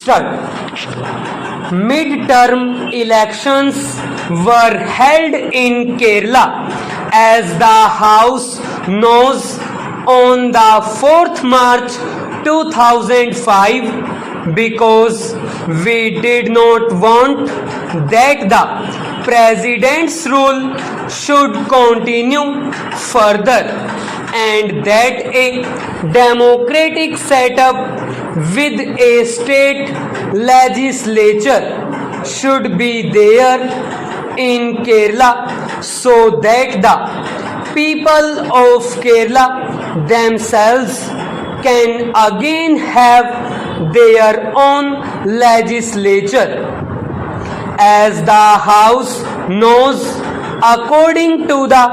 Start. Mid-term elections were held in Kerala, as the House knows, on the 4th March 2005, because we did not want that the President's rule should continue further, and that a democratic setup with a state legislature should be there in Kerala, so that the people of Kerala themselves can again have their own legislature. As the House knows, according to the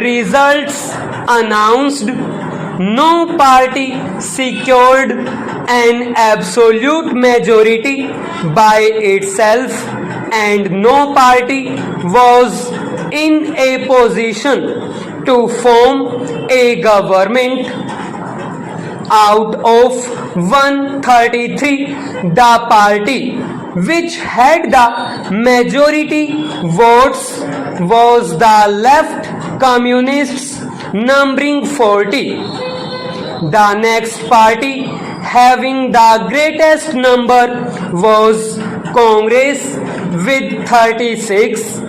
results announced, no party secured an absolute majority by itself, and no party was in a position to form a government. Out of 133, the party which had the majority votes was the Left Communists, numbering 40. The next party having the greatest number was Congress with 36.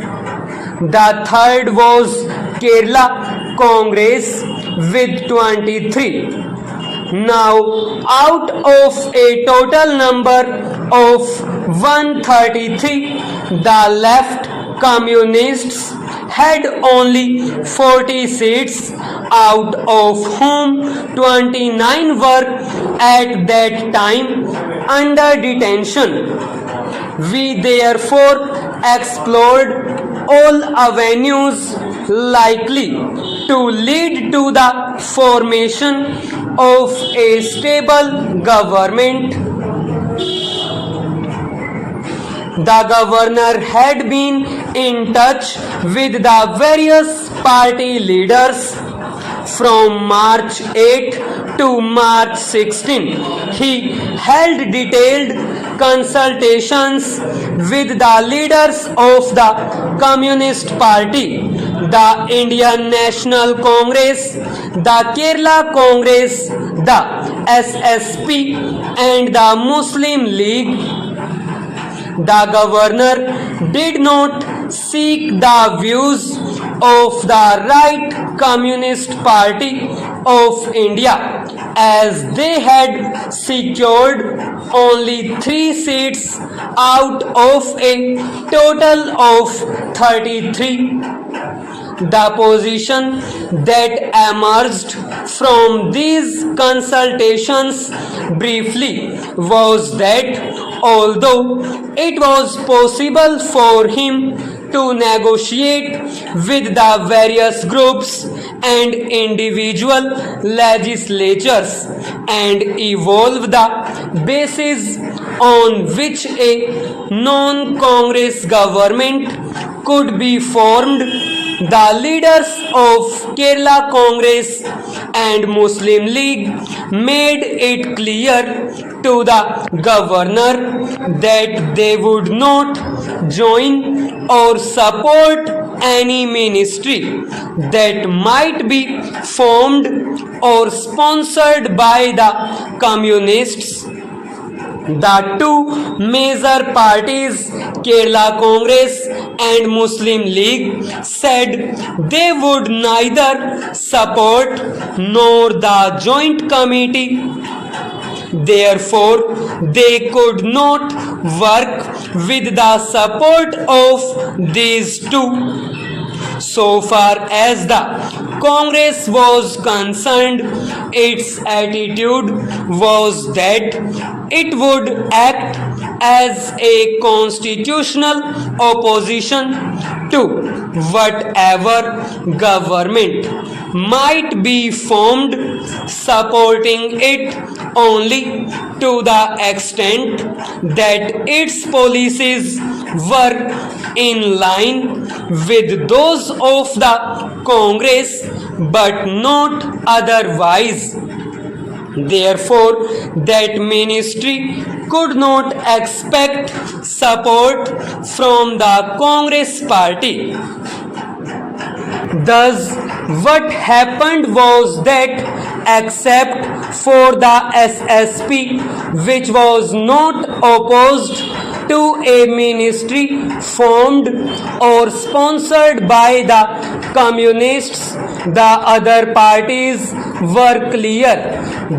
The third was Kerala Congress with 23. Now, out of a total number of 133, the Left Communists had only 40 seats, out of whom 29 were at that time under detention. We therefore explored all avenues likely to lead to the formation of a stable government. The governor had been in touch with the various party leaders from March 8 to March 16. He held detailed consultations with the leaders of the Communist Party, the Indian National Congress, the Kerala Congress, the SSP, and the Muslim League. The governor did not seek the views of the Right Communist Party of India, as they had secured only 3 seats out of a total of 33. The position that emerged from these consultations briefly was that although it was possible for him to negotiate with the various groups and individual legislatures and evolve the basis on which a non-Congress government could be formed, the leaders of Kerala Congress and Muslim League made it clear to the governor that they would not join or support any ministry that might be formed or sponsored by the communists. The two major parties, Kerala Congress and Muslim League, said they would neither support nor the joint committee. Therefore, they could not work with the support of these two. So far as the Congress was concerned, its attitude was that it would act as a constitutional opposition to whatever government might be formed, supporting it only to the extent that its policies were in line with those of the Congress, but not otherwise. Therefore, that ministry could not expect support from the Congress party. Thus, what happened was that, except for the SSP, which was not opposed to a ministry formed or sponsored by the communists, the other parties were clear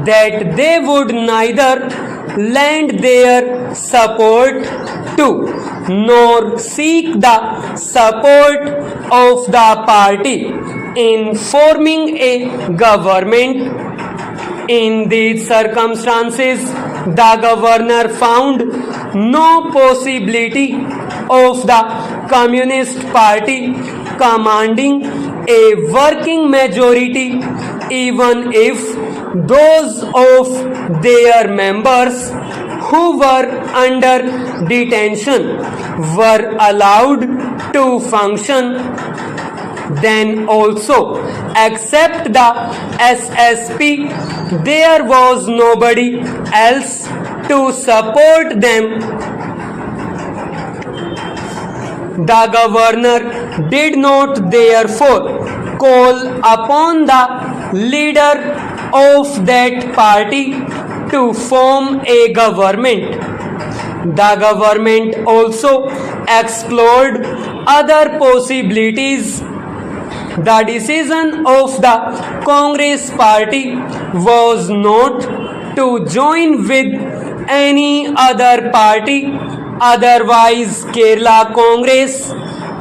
that they would neither lend their support to nor seek the support of the party in forming a government. In these circumstances, the governor found no possibility of the Communist Party commanding a working majority, even if those of their members who were under detention were allowed to function. Then also, except the SSP, there was nobody else to support them. The governor did not therefore call upon the leader of that party to form a government. The government also explored other possibilities. The decision of the Congress party was not to join with any other party, otherwise Kerala Congress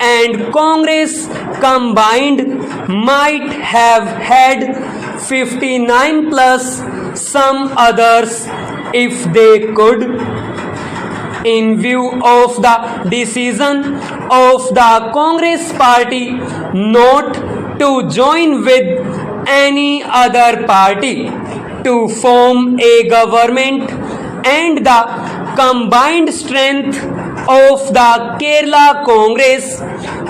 and Congress combined might have had 59 plus some others if they could. In view of the decision of the Congress party not to join with any other party to form a government, and the combined strength of the Kerala Congress,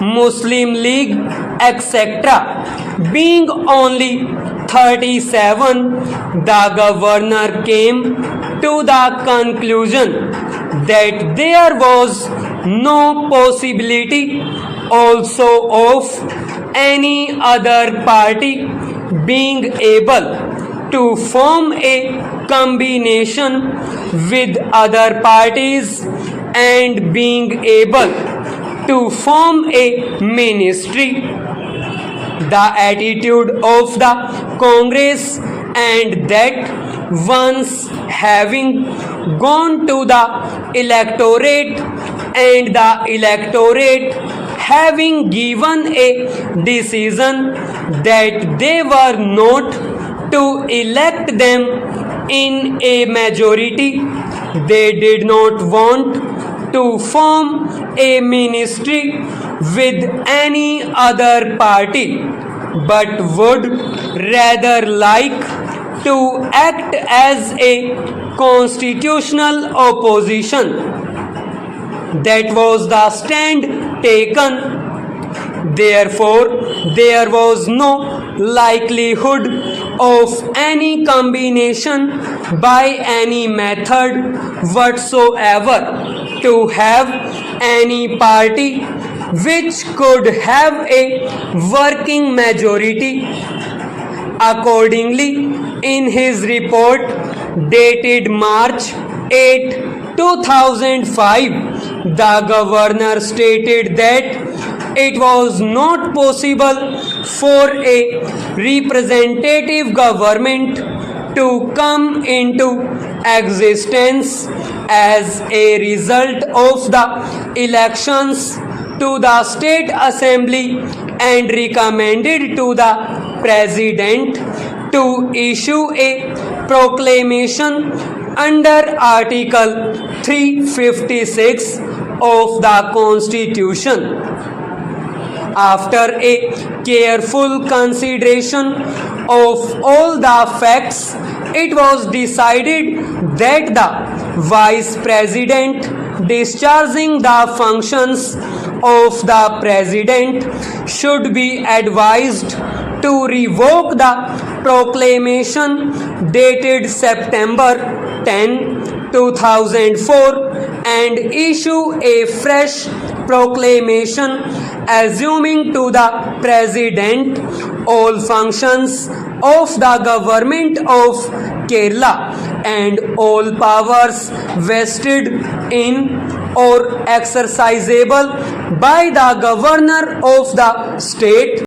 Muslim League, etc., being only 37, the governor came to the conclusion that there was no possibility also of any other party being able to form a combination with other parties and being able to form a ministry. The attitude of the Congress, and that once having gone to the electorate and the electorate having given a decision that they were not to elect them in a majority, they did not want to form a ministry with any other party, but would rather like to act as a constitutional opposition. That was the stand taken. Therefore, there was no likelihood of any combination by any method whatsoever to have any party which could have a working majority. Accordingly, in his report dated March 8, 2005, the governor stated that it was not possible for a representative government to come into existence as a result of the elections to the State Assembly, and recommended to the President to issue a proclamation under Article 356 of the Constitution. After a careful consideration of all the facts, it was decided that the Vice President discharging the functions of the President should be advised to revoke the proclamation dated September 10, 2004 and issue a fresh proclamation assuming to the president all functions of the government of Kerala and all powers vested in or exercisable by the governor of the state